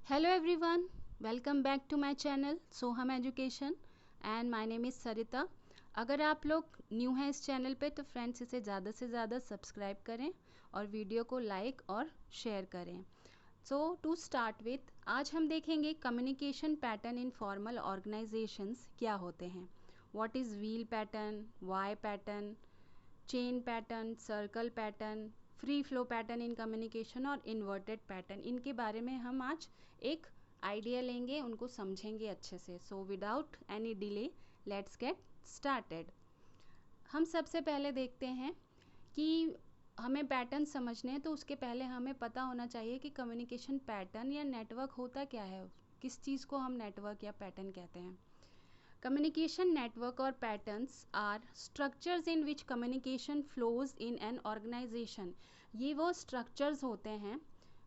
Hello everyone, welcome back to my channel Soham education and my name is Sarita. अगर आप लोग new हैं इस चैनल पे तो फ्रेंड्स इसे ज़्यादा से ज़्यादा सब्सक्राइब करें और वीडियो को लाइक और शेयर करें। सो टू स्टार्ट विथ, आज हम देखेंगे communication pattern in formal organisations क्या होते हैं। What is wheel pattern, Y pattern, chain pattern, circle pattern, free flow pattern in communication और इन्वर्टेड पैटर्न, इनके बारे में हम आज एक आइडिया लेंगे, उनको समझेंगे अच्छे से। So without any delay let's get started. हम सबसे पहले देखते हैं कि हमें पैटर्न समझने हैं तो उसके पहले हमें पता होना चाहिए कि कम्युनिकेशन पैटर्न या नेटवर्क होता क्या है, किस चीज़ को हम नेटवर्क या पैटर्न कहते हैं। Communication network or patterns are structures in which communication flows in an organization। ये वो structures होते हैं,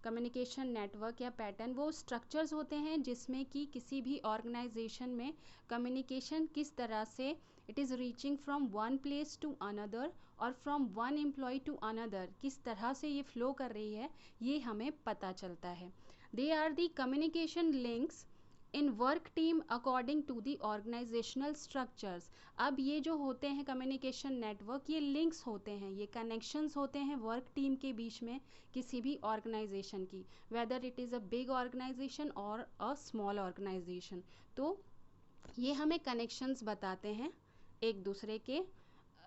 communication network या pattern वो structures होते हैं जिसमें कि किसी भी organization में communication किस तरह से it is reaching from one place to another और from one employee to another किस तरह से ये flow कर रही है, ये हमें पता चलता है। They are the communication links in work team according to the organisational structures. अब ये जो होते हैं कम्युनिकेशन नेटवर्क, ये लिंक्स होते हैं, ये कनेक्शंस होते हैं वर्क टीम के बीच में किसी भी ऑर्गेनाइजेशन की, whether it is a big organisation और अ स्मॉल ऑर्गेनाइजेशन। तो ये हमें कनेक्शंस बताते हैं एक दूसरे के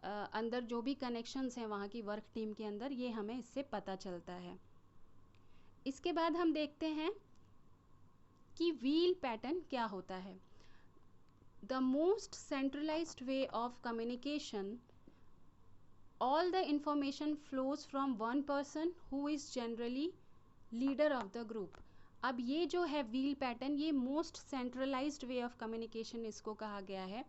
अंदर, जो भी कनेक्शंस हैं वहाँ की वर्क टीम के अंदर, ये हमें इससे पता चलता है। इसके बाद हम देखते हैं कि व्हील पैटर्न क्या होता है। The most centralised way of communication, all the information flows from one person who is generally leader of the group. अब ये जो है व्हील पैटर्न, ये most centralised way of communication इसको कहा गया है।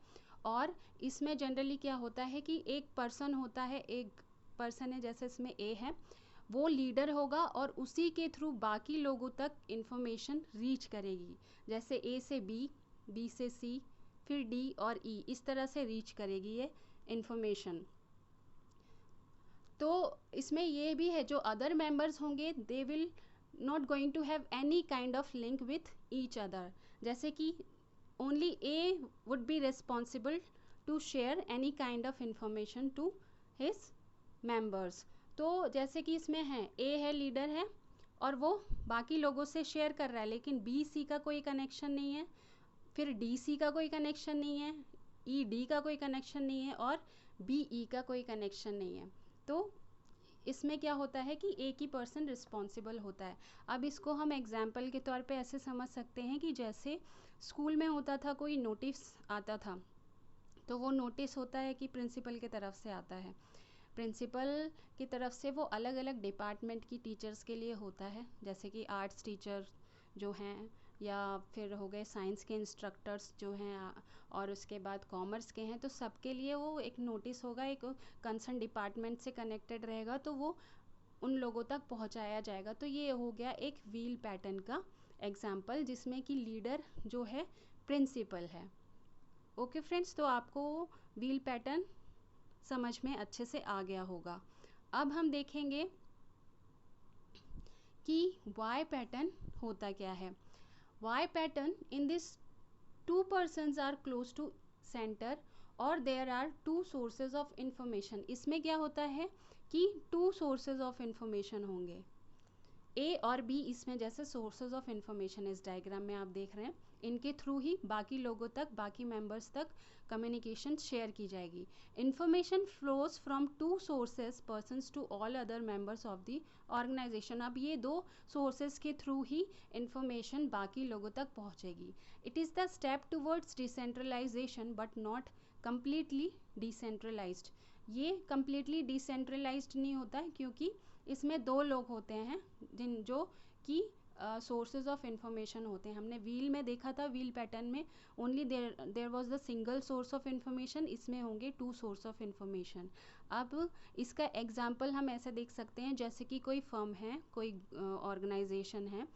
और इसमें जनरली क्या होता है कि एक पर्सन होता है, एक पर्सन है, जैसे इसमें ए है, वो लीडर होगा और उसी के थ्रू बाकी लोगों तक इन्फॉर्मेशन रीच करेगी। जैसे ए से बी, बी से सी, फिर डी और ई, इस तरह से रीच करेगी ये इन्फॉर्मेशन। तो इसमें ये भी है, जो अदर मेंबर्स होंगे they will not going to have any kind of link with each other. जैसे कि only A would be responsible to share any kind of information to his members. तो जैसे कि इसमें है, ए है, लीडर है और वो बाकी लोगों से शेयर कर रहा है, लेकिन बी सी का कोई कनेक्शन नहीं है, फिर डी सी का कोई कनेक्शन नहीं है, ई डी का कोई कनेक्शन नहीं है और बी ई का कोई कनेक्शन नहीं है। तो इसमें क्या होता है कि एक ही पर्सन रिस्पॉन्सिबल होता है। अब इसको हम एग्जाम्पल के तौर पे ऐसे समझ सकते हैं कि जैसे स्कूल में होता था, कोई नोटिस आता था, तो वो नोटिस होता है कि प्रिंसिपल की तरफ से आता है। प्रिंसिपल की तरफ से वो अलग अलग डिपार्टमेंट की टीचर्स के लिए होता है, जैसे कि आर्ट्स टीचर जो हैं, या फिर हो गए साइंस के इंस्ट्रक्टर्स जो हैं, और उसके बाद कॉमर्स के हैं, तो सबके लिए वो एक नोटिस होगा, एक कंसर्न डिपार्टमेंट से कनेक्टेड रहेगा, तो वो उन लोगों तक पहुंचाया जाएगा। तो ये हो गया एक व्हील पैटर्न का एग्जाम्पल, जिसमें कि लीडर जो है प्रिंसिपल है। ओके फ्रेंड्स, तो आपको व्हील पैटर्न समझ में अच्छे से आ गया होगा। अब हम देखेंगे कि वाई पैटर्न होता क्या है। Y pattern, in this two persons are close to centre और there are two sources of information. इसमें क्या होता है कि टू सोर्सेज ऑफ इंफॉर्मेशन होंगे, ए और बी, इसमें जैसे सोर्सेज ऑफ इंफॉर्मेशन इस डायग्राम में आप देख रहे हैं, इनके थ्रू ही बाकी लोगों तक, बाकी मेंबर्स तक कम्युनिकेशन शेयर की जाएगी। Information flows from two sources persons to all other members of the organisation. अब ये दो सोर्सेज के थ्रू ही इंफॉर्मेशन बाकी लोगों तक पहुंचेगी। It is the step towards decentralisation but not completely decentralised. ये कम्प्लीटली डिसेंट्रलाइज्ड नहीं होता है, क्योंकि इसमें दो लोग होते हैं जिन जो कि सोर्सेज ऑफ इंफॉर्मेशन होते हैं। हमने व्हील में देखा था, व्हील पैटर्न में only there was the single source of information, इसमें होंगे टू सोर्स ऑफ इंफॉर्मेशन। अब इसका एग्जांपल हम ऐसे देख सकते हैं, जैसे कि कोई फर्म है, कोई ऑर्गेनाइजेशन है,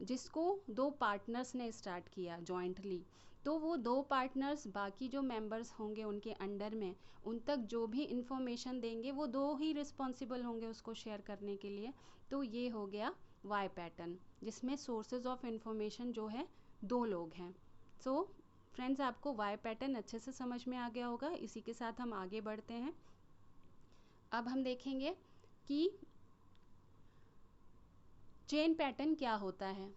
जिसको दो पार्टनर्स ने स्टार्ट किया जॉइंटली। तो वो दो पार्टनर्स बाकी जो मेंबर्स होंगे उनके अंडर में, उन तक जो भी इंफॉर्मेशन देंगे वो दो ही रिस्पॉन्सिबल होंगे उसको शेयर करने के लिए। तो ये हो गया वाई पैटर्न, जिसमें सोर्सेज ऑफ इंफॉर्मेशन जो है 2 लोग हैं। सो फ्रेंड्स, आपको वाई पैटर्न अच्छे से समझ में आ गया होगा। इसी के साथ हम आगे बढ़ते हैं। अब हम देखेंगे कि चेन पैटर्न क्या होता है।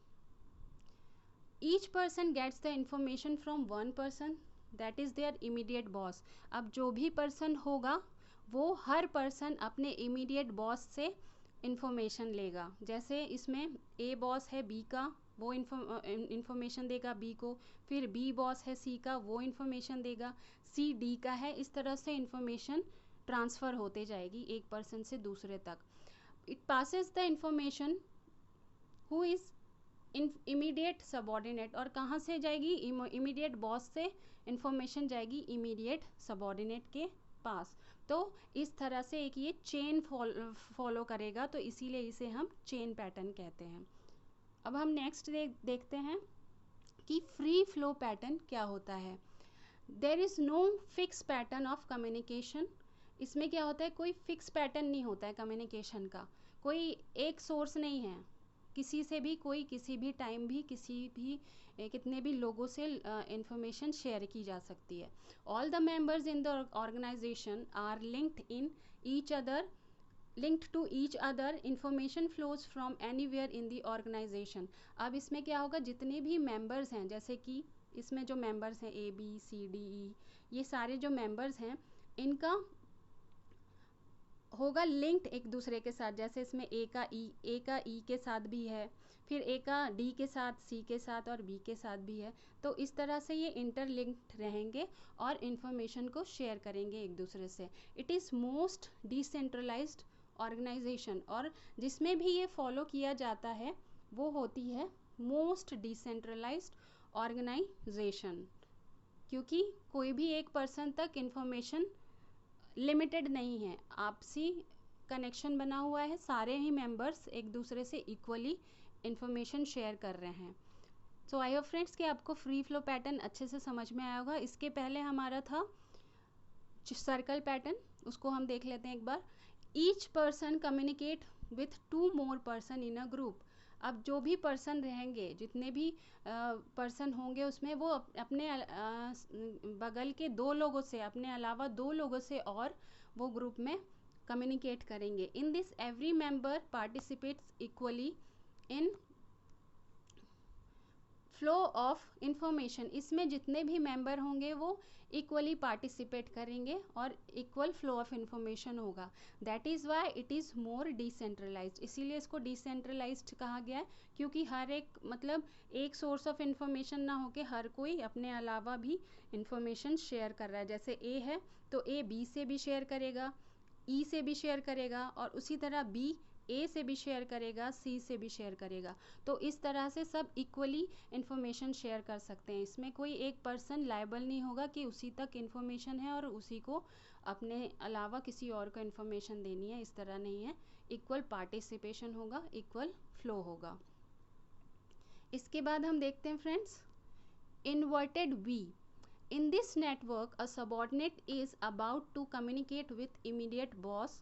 Each person gets the information from one person that is their immediate boss. अब जो भी पर्सन होगा वो हर पर्सन अपने इमीडिएट बॉस से इंफॉर्मेशन लेगा। जैसे इसमें ए बॉस है बी का, वो इंफॉर्मेशन देगा बी को, फिर बी बॉस है सी का, वो इंफॉर्मेशन देगा, सी डी का है। इस तरह से इंफॉर्मेशन ट्रांसफ़र होते जाएगी एक पर्सन से दूसरे तक। It passes the information who is immediate subordinate, और कहाँ से जाएगी, इमीडिएट बॉस से इंफॉर्मेशन जाएगी इमीडिएट सबॉर्डिनेट के पास। तो इस तरह से एक ये चेन फॉलो करेगा, तो इसीलिए इसे हम चेन पैटर्न कहते हैं। अब हम नेक्स्ट देखते हैं कि फ्री फ्लो पैटर्न क्या होता है। There is no fix pattern of communication. इसमें क्या होता है, कोई फिक्स पैटर्न नहीं होता है कम्युनिकेशन का, कोई एक सोर्स नहीं है, किसी से भी कोई किसी भी टाइम भी किसी भी कितने भी लोगों से इंफॉर्मेशन शेयर की जा सकती है। All the members in the organisation are linked to each other, information flows from anywhere in the organization। अब इसमें क्या होगा, जितने भी मेंबर्स हैं, जैसे कि इसमें जो मेंबर्स हैं A B C D E, ये सारे जो मेंबर्स हैं इनका होगा लिंक्ड एक दूसरे के साथ। जैसे इसमें ए का ई के साथ भी है, फिर ए का डी के साथ, सी के साथ और बी के साथ भी है। तो इस तरह से ये इंटरलिंक्ड रहेंगे और इन्फॉर्मेशन को शेयर करेंगे एक दूसरे से। It is most decentralised organisation, और जिसमें भी ये फॉलो किया जाता है वो होती है मोस्ट डिसेंट्रलाइज्ड ऑर्गेनाइजेशन, क्योंकि कोई भी एक पर्सन तक इन्फॉर्मेशन लिमिटेड नहीं है, आपसी कनेक्शन बना हुआ है, सारे ही मेंबर्स एक दूसरे से इक्वली इंफॉर्मेशन शेयर कर रहे हैं। सो आई होप फ्रेंड्स कि आपको फ्री फ्लो पैटर्न अच्छे से समझ में आया होगा। इसके पहले हमारा था सर्कल पैटर्न, उसको हम देख लेते हैं एक बार। Each person communicate with 2 more person in a group. अब जो भी पर्सन रहेंगे, जितने भी पर्सन होंगे उसमें वो अपने बगल के 2 लोगों से, अपने अलावा 2 लोगों से और वो ग्रुप में कम्युनिकेट करेंगे। In this every member participates equally in flow of information. इसमें जितने भी मेंबर होंगे वो इक्वली पार्टिसिपेट करेंगे और इक्वल फ्लो ऑफ इंफॉर्मेशन होगा। That is why it is more decentralised. इसीलिए इसको डिसेंट्रलाइज्ड कहा गया है, क्योंकि हर एक मतलब एक सोर्स ऑफ इंफॉर्मेशन ना होके हर कोई अपने अलावा भी इंफॉर्मेशन शेयर कर रहा है। जैसे ए है तो ए बी से भी शेयर करेगा, ई से भी शेयर करेगा, और उसी तरह बी ए से भी शेयर करेगा, सी से भी शेयर करेगा। तो इस तरह से सब इक्वली इन्फॉर्मेशन शेयर कर सकते हैं। इसमें कोई एक पर्सन लायबल नहीं होगा कि उसी तक इन्फॉर्मेशन है और उसी को अपने अलावा किसी और को इन्फॉर्मेशन देनी है, इस तरह नहीं है। इक्वल पार्टिसिपेशन होगा, इक्वल फ्लो होगा। इसके बाद हम देखते हैं friends inverted we. In this network, a subordinate is about to communicate with immediate boss.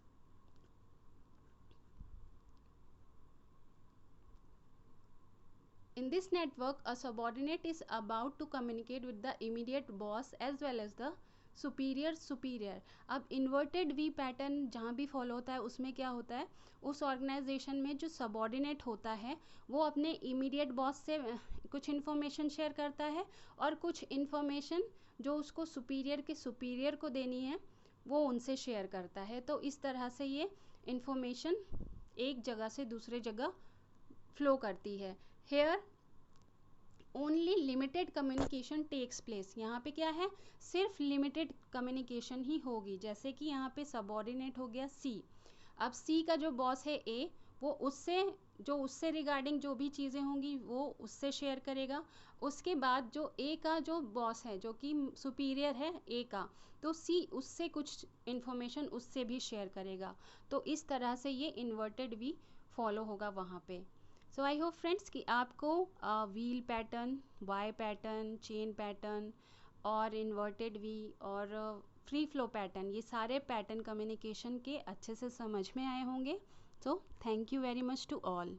In this network, a subordinate is about to communicate with the immediate boss as well as the superior. अब inverted V pattern जहाँ भी follow होता है उसमें क्या होता है, उस ऑर्गेनाइजेशन में जो सबॉर्डिनेट होता है वो अपने इमीडिएट बॉस से कुछ इन्फॉर्मेशन शेयर करता है और कुछ इन्फॉर्मेशन जो उसको सुपीरियर को देनी है वो उनसे शेयर करता है। तो इस तरह से ये इन्फॉर्मेशन एक जगह से दूसरे जगह फ्लो करती है। Here only limited communication takes place. यहाँ पे क्या है, सिर्फ लिमिटेड कम्युनिकेशन ही होगी। जैसे कि यहाँ पे सबॉर्डिनेट हो गया सी। अब सी का जो बॉस है ए, वो उससे रिगार्डिंग जो भी चीज़ें होंगी वो उससे शेयर करेगा। उसके बाद जो ए का जो बॉस है जो कि सुपीरियर है ए का, तो सी उससे कुछ इन्फॉर्मेशन उससे भी शेयर करेगा। तो इस तरह से ये इन्वर्टेड वी फॉलो होगा वहाँ पे। सो आई होप फ्रेंड्स कि आपको wheel pattern, Y pattern, chain pattern और इन्वर्टेड वी और फ्री फ्लो पैटर्न, ये सारे पैटर्न कम्युनिकेशन के अच्छे से समझ में आए होंगे। So thank you very much to all.